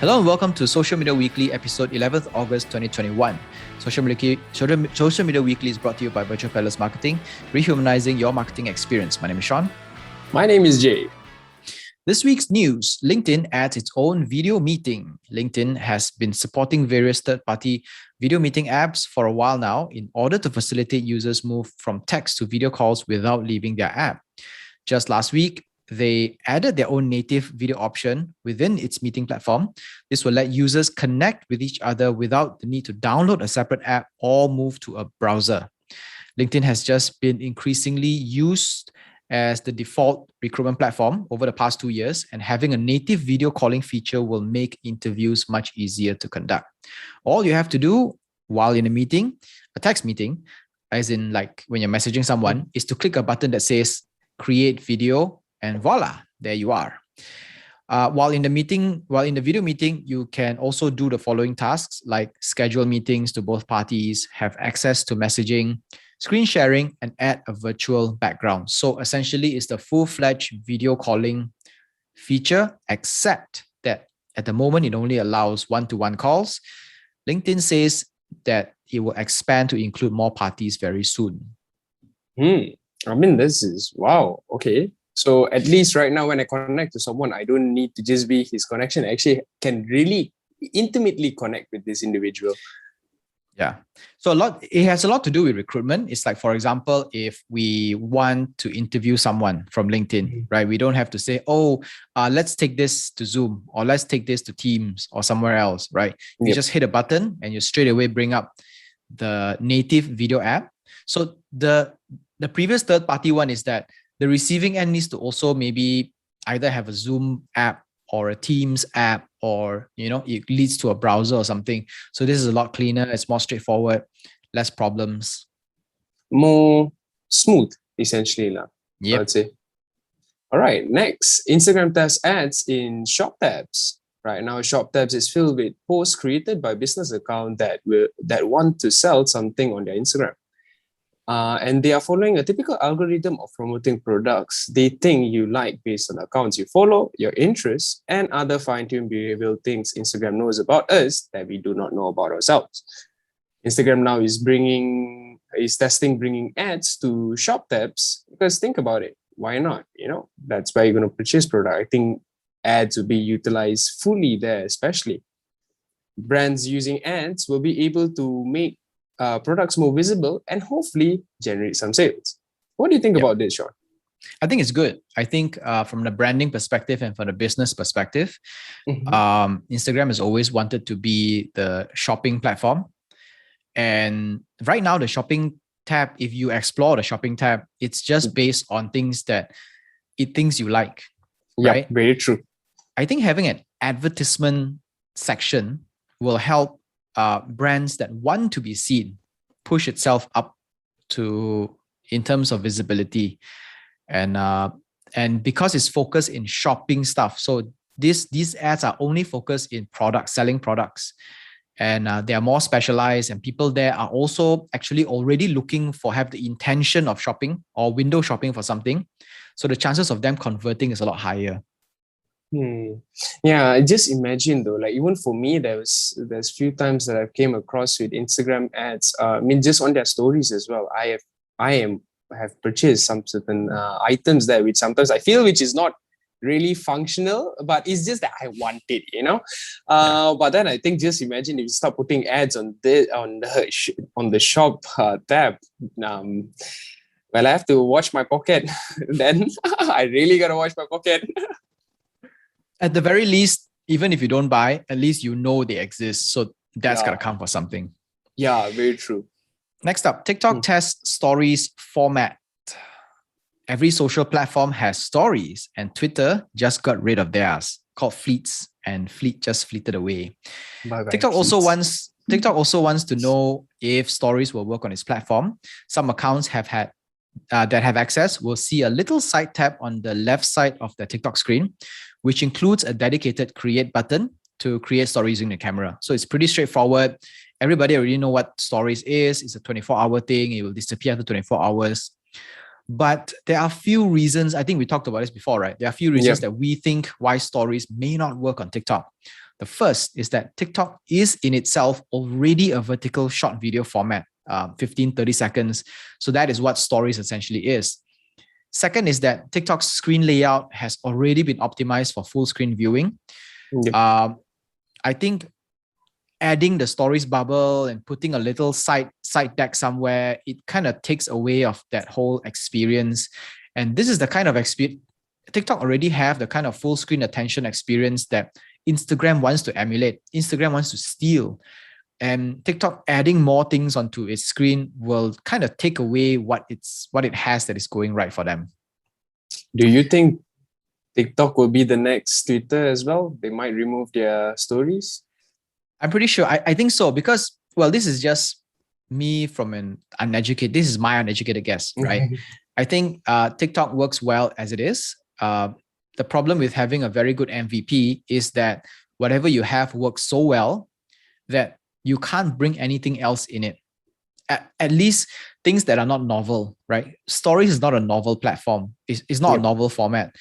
Hello and welcome to Social Media Weekly, episode 11th August 2021. Social Media Weekly is brought to you by Virtual Palace Marketing, rehumanizing your marketing experience. My name is Sean. My name is Jay. This week's news, LinkedIn adds its own video meeting. LinkedIn has been supporting various third-party video meeting apps for a while now in order to facilitate users move from text to video calls without leaving their app. Just last week, they added their own native video option within its meeting platform. This will let users connect with each other without the need to download a separate app or move to a browser. LinkedIn has just been increasingly used as the default recruitment platform over the past 2 years, and having a native video calling feature will make interviews much easier to conduct. All you have to do while in a meeting, a text meeting, as in like when you're messaging someone, is to click a button that says create video, and voila, there you are. While in the video meeting, you can also do the following tasks like schedule meetings to both parties, have access to messaging, screen sharing, and add a virtual background. So essentially, it's the full-fledged video calling feature, except that at the moment, it only allows one-to-one calls. LinkedIn says that it will expand to include more parties very soon. This is wow. Okay. So at least right now, when I connect to someone, I don't need to just be his connection. I actually can really intimately connect with this individual. Yeah. So it has a lot to do with recruitment. It's like, for example, if we want to interview someone from LinkedIn, right? We don't have to say, let's take this to Zoom or let's take this to Teams or somewhere else, right? You just hit a button and you straight away bring up the native video app. So the previous third-party one is that the receiving end needs to also maybe either have a Zoom app or a Teams app, or it leads to a browser or something. So this is a lot cleaner. It's more straightforward, less problems, more smooth, essentially, Yep. I would say. All right, next, Instagram tests ads in Shop tabs. Right now, Shop tabs is filled with posts created by business accounts that want to sell something on their Instagram. And they are following a typical algorithm of promoting products they think you like based on accounts you follow, your interests, and other fine-tuned behavioral things Instagram knows about us that we do not know about ourselves. Instagram now is testing bringing ads to Shop tabs, because think about it, why not? That's where you're going to purchase product. I think ads will be utilized fully there, especially. Brands using ads will be able to make products more visible and hopefully generate some sales. What do you think about this, Sean? I think it's good. I think from the branding perspective and from the business perspective, Instagram has always wanted to be the shopping platform. And right now, the shopping tab, if you explore the shopping tab, it's just based on things that it thinks you like. Right? Very true. I think having an advertisement section will help brands that want to be seen push itself up in terms of visibility, and because it's focused in shopping stuff, so these ads are only focused in selling products, and they are more specialized, and people there are also actually already have the intention of shopping or window shopping for something, so the chances of them converting is a lot higher. Yeah, just imagine though, like even for me, there's few times that I've came across with Instagram ads. Just on their stories as well. I have purchased some certain items there, which sometimes I feel which is not really functional, but it's just that I want it, But then I think just imagine if you start putting ads on the shop tab. Well, I have to watch my pocket. Then I really gotta watch my pocket. At the very least, even if you don't buy, at least they exist. So that's gotta count for something. Yeah, very true. Next up, TikTok tests stories format. Every social platform has stories, and Twitter just got rid of theirs, called Fleets, and Fleet just fleeted away. Bye-bye, TikTok also wants to know if stories will work on its platform. Some accounts that have access will see a little side tab on the left side of the TikTok screen, which includes a dedicated create button to create stories using the camera. So it's pretty straightforward. Everybody already know what stories is. It's a 24-hour thing. It will disappear after 24 hours. But there are a few reasons, I think we talked about this before, right? There are a few reasons that we think why stories may not work on TikTok. The first is that TikTok is in itself already a vertical short video format, 15, 30 seconds. So that is what stories essentially is. Second is that TikTok's screen layout has already been optimized for full screen viewing. Yep. I think adding the stories bubble and putting a little side deck somewhere, it kind of takes away of that whole experience. And this is the kind of experience TikTok already have, the kind of full screen attention experience that Instagram wants to emulate, Instagram wants to steal. And TikTok adding more things onto its screen will kind of take away what it has that is going right for them. Do you think TikTok will be the next Twitter as well? They might remove their stories. I'm pretty sure. I think so, because, well, this is just me from an uneducated, this is my uneducated guess, right? I think TikTok works well as it is. The problem with having a very good MVP is that whatever you have works so well that you can't bring anything else in it. At least things that are not novel, right? Stories is not a novel platform. It's not a novel format.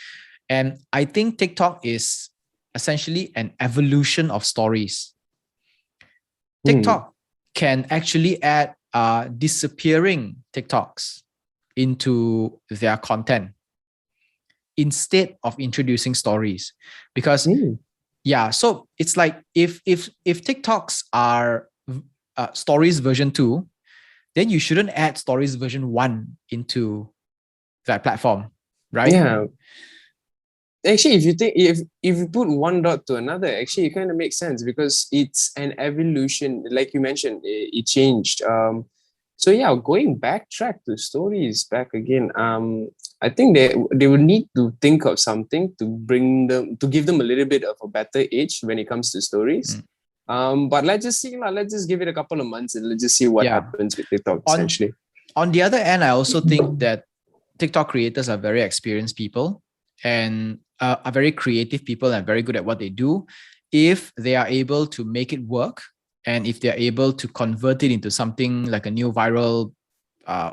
And I think TikTok is essentially an evolution of stories. TikTok can actually add disappearing TikToks into their content instead of introducing stories. Because so it's like if TikToks are stories version 2, then you shouldn't add stories version 1 into that platform, right? Yeah. Actually, if you think if you put one dot to another, actually it kind of makes sense, because it's an evolution. Like you mentioned, it changed. So yeah, going backtrack to stories back again. I think they will need to think of something to give them a little bit of a better edge when it comes to stories. But let's just see. Let's just give it a couple of months and let's just see what happens with TikTok essentially. On the other end, I also think that TikTok creators are very experienced people and are very creative people and very good at what they do. If they are able to make it work, and if they're able to convert it into something like a new viral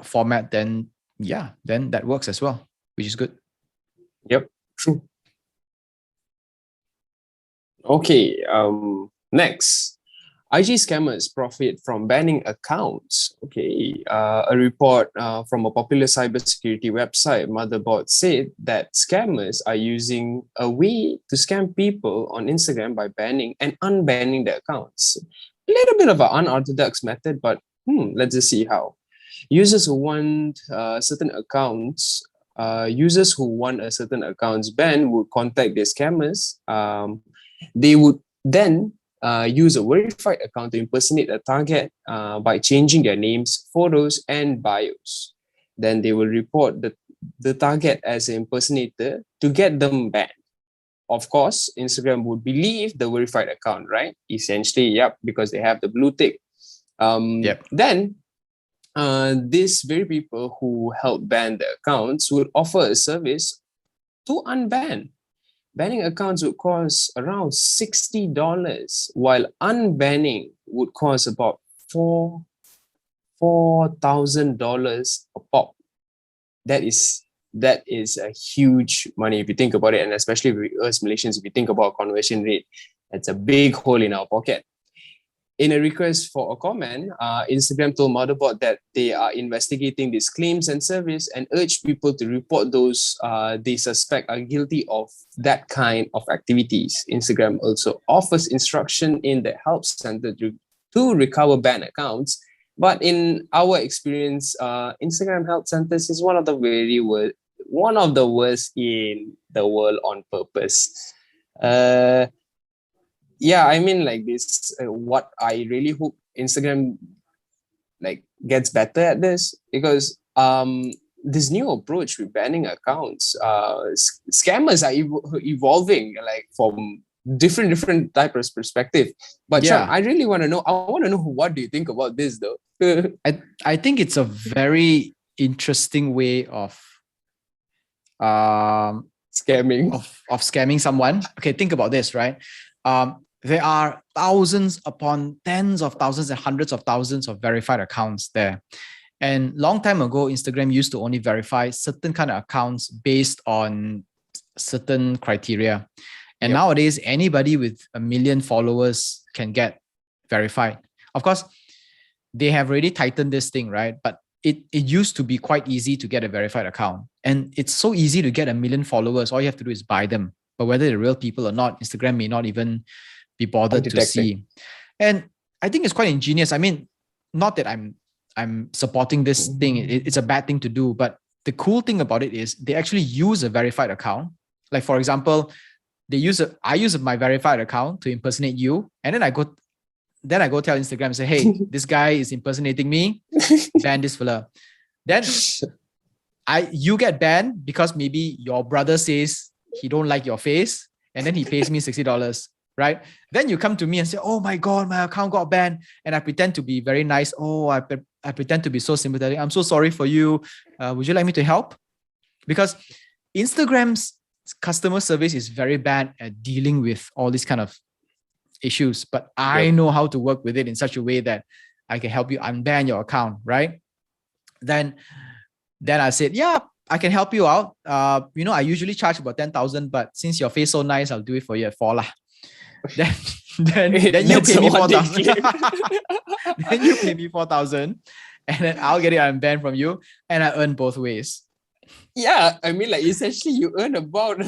format, then that works as well, which is good. Yep, true. Okay, next. IG scammers profit from banning accounts. Okay, a report from a popular cybersecurity website, Motherboard, said that scammers are using a way to scam people on Instagram by banning and unbanning their accounts. A little bit of an unorthodox method, but let's just see how. Users who want certain accounts banned would contact their scammers. They would then use a verified account to impersonate a target by changing their names, photos, and bios. Then they will report the target as an impersonator to get them banned. Of course, Instagram would believe the verified account, right? Essentially, because they have the blue tick. Then these very people who help ban the accounts would offer a service to unban. Banning accounts would cost around $60, while unbanning would cost about $4,000 a pop. That is a huge money if you think about it, and especially with us Malaysians, if you think about conversion rate, that's a big hole in our pocket. In a request for a comment, Instagram told Motherboard that they are investigating these claims and service and urged people to report those they suspect are guilty of that kind of activities. Instagram also offers instruction in the help center to recover banned accounts. But in our experience, Instagram help centers is one of the worst in the world on purpose. I mean, like this, what I really hope Instagram gets better at this, because this new approach with banning accounts, scammers are evolving from different types of perspective. But Sean, I really want to know. I want to know what do you think about this, though? I think it's a very interesting way of scamming of scamming someone. Okay, think about this, right? There are thousands upon tens of thousands and hundreds of thousands of verified accounts there. And long time ago, Instagram used to only verify certain kind of accounts based on certain criteria. And nowadays, anybody with 1 million followers can get verified. Of course, they have already tightened this thing, right? But it used to be quite easy to get a verified account. And it's so easy to get 1 million followers. All you have to do is buy them. But whether they're real people or not, Instagram may not even be bothered to see. And I think it's quite ingenious. I mean, not that I'm supporting this thing. It's a bad thing to do. But the cool thing about it is they actually use a verified account. Like, for example, I use my verified account to impersonate you. And then I go tell Instagram and say, hey, this guy is impersonating me. Ban this fella. Then you get banned because maybe your brother says he don't like your face, and then he pays me $60, right? Then you come to me and say, oh my God, my account got banned. And I pretend to be very nice. Oh, I pretend to be so sympathetic. I'm so sorry for you. Would you like me to help? Because Instagram's customer service is very bad at dealing with all these kind of issues, but I know how to work with it in such a way that I can help you unban your account, right? Then I said, yeah, I can help you out. I usually charge about 10,000, but since your face so nice, I'll do it for you at 4 lah. Then you pay me 4,000. Then you pay me 4,000, and then I'll get it unbanned from you, and I earn both ways. Yeah, I mean, like, essentially you earn about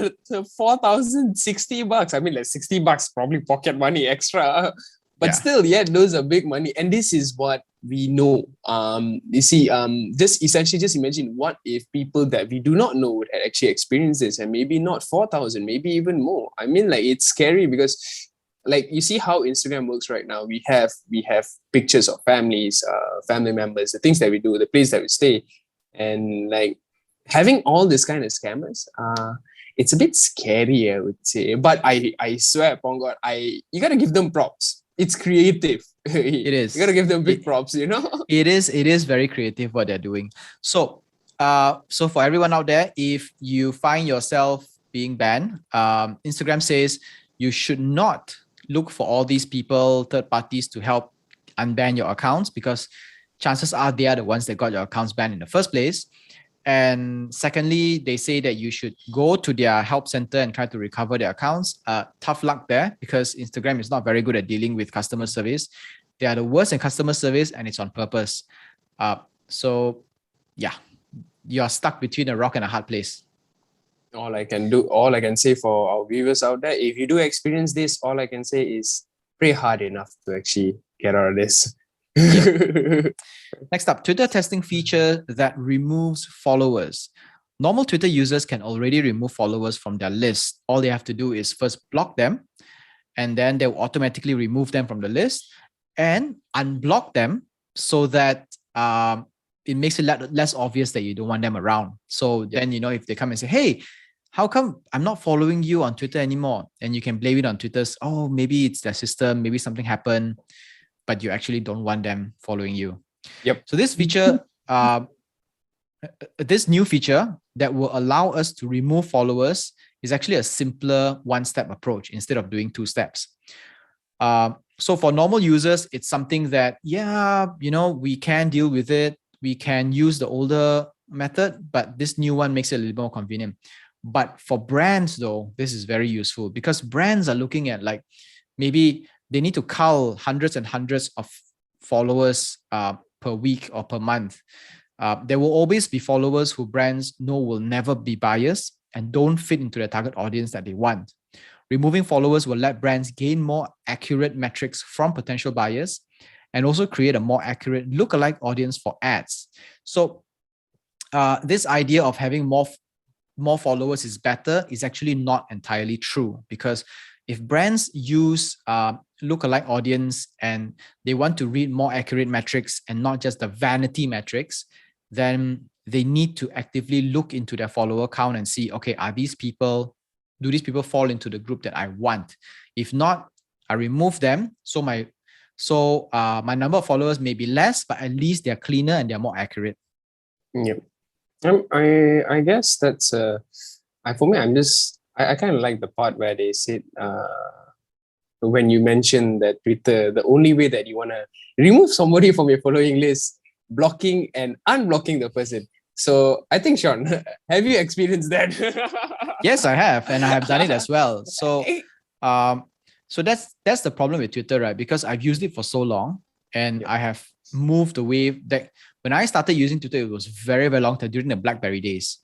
4,060 bucks. I mean, like, $60 probably pocket money extra, but still, those are big money. And this is what we know. You see, just essentially just imagine what if people that we do not know would have actually experienced this, and maybe not 4,000, maybe even more. I mean, like, it's scary because, like, you see how Instagram works right now. We have pictures of families, family members, the things that we do, the place that we stay, and like, having all this kind of scammers, it's a bit scary, I would say. But I swear upon God, you gotta give them props. It's creative. It is. You gotta give them big props, you know? It is very creative what they're doing. So for everyone out there, if you find yourself being banned, Instagram says you should not look for all these people, third parties, to help unban your accounts, because chances are they are the ones that got your accounts banned in the first place. And secondly, they say that you should go to their help center and try to recover their accounts. Tough luck there, because Instagram is not very good at dealing with customer service. They are the worst in customer service, and it's on purpose. So yeah, you're stuck between a rock and a hard place. All I can say for our viewers out there, if you do experience this, all I can say is pray hard enough to actually get out of this. Next up, Twitter testing feature that removes followers. Normal Twitter users can already remove followers from their list. All they have to do is first block them, and then they'll automatically remove them from the list and unblock them, so that it makes it less obvious that you don't want them around. So then, if they come and say, hey, how come I'm not following you on Twitter anymore? And you can blame it on Twitter's, oh, maybe it's their system, maybe something happened, but you actually don't want them following you. Yep. So this feature, this new feature that will allow us to remove followers is actually a simpler one-step approach instead of doing 2 steps. So for normal users, it's something that, we can deal with it. We can use the older method, but this new one makes it a little more convenient. But for brands, though, this is very useful, because brands are looking at, like, maybe they need to cull hundreds and hundreds of followers per week or per month. There will always be followers who brands know will never be buyers and don't fit into the target audience that they want. Removing followers will let brands gain more accurate metrics from potential buyers and also create a more accurate lookalike audience for ads. So this idea of having more followers is better is actually not entirely true, because if brands use lookalike audience and they want to read more accurate metrics and not just the vanity metrics, then they need to actively look into their follower count and see, okay, do these people fall into the group that I want? If not, I remove them. So my number of followers may be less, but at least they're cleaner and they're more accurate. Yep. I guess that's for me. I kind of like the part where they said when you mentioned that Twitter, the only way that you want to remove somebody from your following list, blocking and unblocking the person. So I think, Sean, have you experienced that? Yes, I have, and I have done it as well. So, so that's the problem with Twitter, right? Because I've used it for so long, and I have moved away. That when I started using Twitter, it was very, very long time during the BlackBerry days.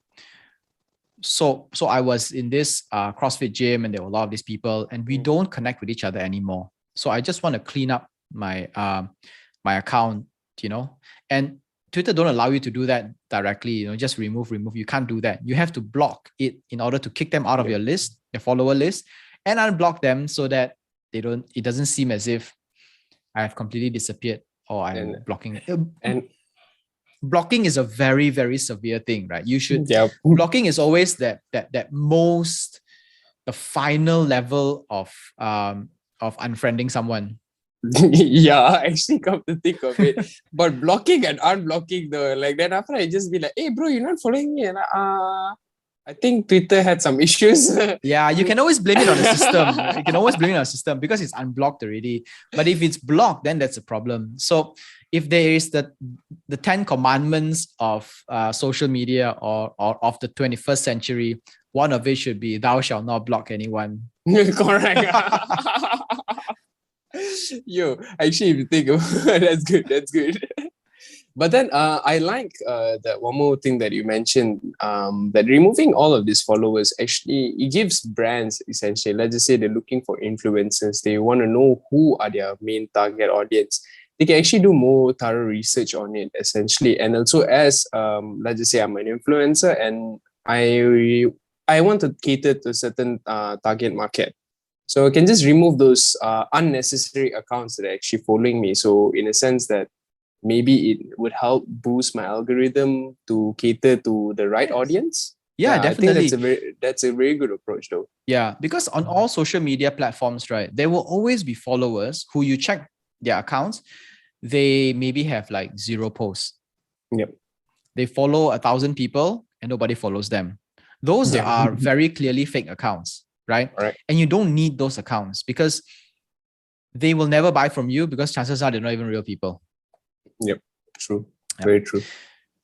So I was in this CrossFit gym, and there were a lot of these people, and we don't connect with each other anymore. So I just want to clean up my my account, and Twitter don't allow you to do that directly. Just remove. You can't do that. You have to block it in order to kick them out of your list, your follower list, and unblock them so that it doesn't seem as if I have completely disappeared or I'm blocking. And blocking is a very, very severe thing, right? You should. Blocking is always that most, the final level of unfriending someone. Yeah, actually come to think of it. But blocking and unblocking though, like then after I just be like, hey bro, you're not following me. And I think Twitter had some issues. Yeah, you can always blame it on the system. You can always blame it on the system because it's unblocked already. But if it's blocked, then that's a problem. So if there is the 10 commandments of social media or of the 21st century, one of it should be thou shalt not block anyone. Correct. Yo, actually, if you think that's good. But then I like that one more thing that you mentioned, that removing all of these followers, actually, it gives brands, essentially, let's just say they're looking for influencers, they want to know who are their main target audience. They can actually do more thorough research on it, essentially. And also as, let's just say I'm an influencer and I want to cater to a certain target market. So I can just remove those unnecessary accounts that are actually following me. So in a sense that maybe it would help boost my algorithm to cater to the right audience. Yeah, definitely. I think that's a very good approach though. Yeah, because on all social media platforms, right, there will always be followers who you check their accounts, they maybe have like 0 posts. Yep. They follow 1,000 people and nobody follows them. Those are very clearly fake accounts, right? And you don't need those accounts because they will never buy from you because chances are they're not even real people. Yep, true. Yep. Very true.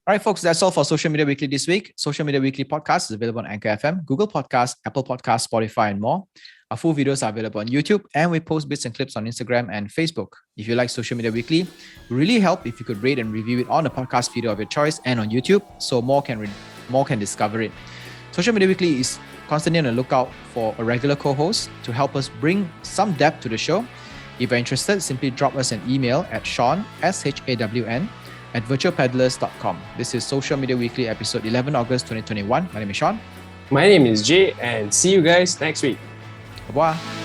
All right, folks, that's all for Social Media Weekly this week. Social Media Weekly podcast is available on Anchor FM, Google Podcasts, Apple Podcasts, Spotify, and more. Our full videos are available on YouTube, and we post bits and clips on Instagram and Facebook. If you like Social Media Weekly, it would really help if you could rate and review it on the podcast video of your choice and on YouTube, so more can discover it. Social Media Weekly is constantly on the lookout for a regular co-host to help us bring some depth to the show. If you're interested, simply drop us an email at Shawn, SHAWN, at virtualpeddlers.com. This is Social Media Weekly, episode 11 August 2021. My name is Shawn. My name is Jay, and see you guys next week. Bye-bye.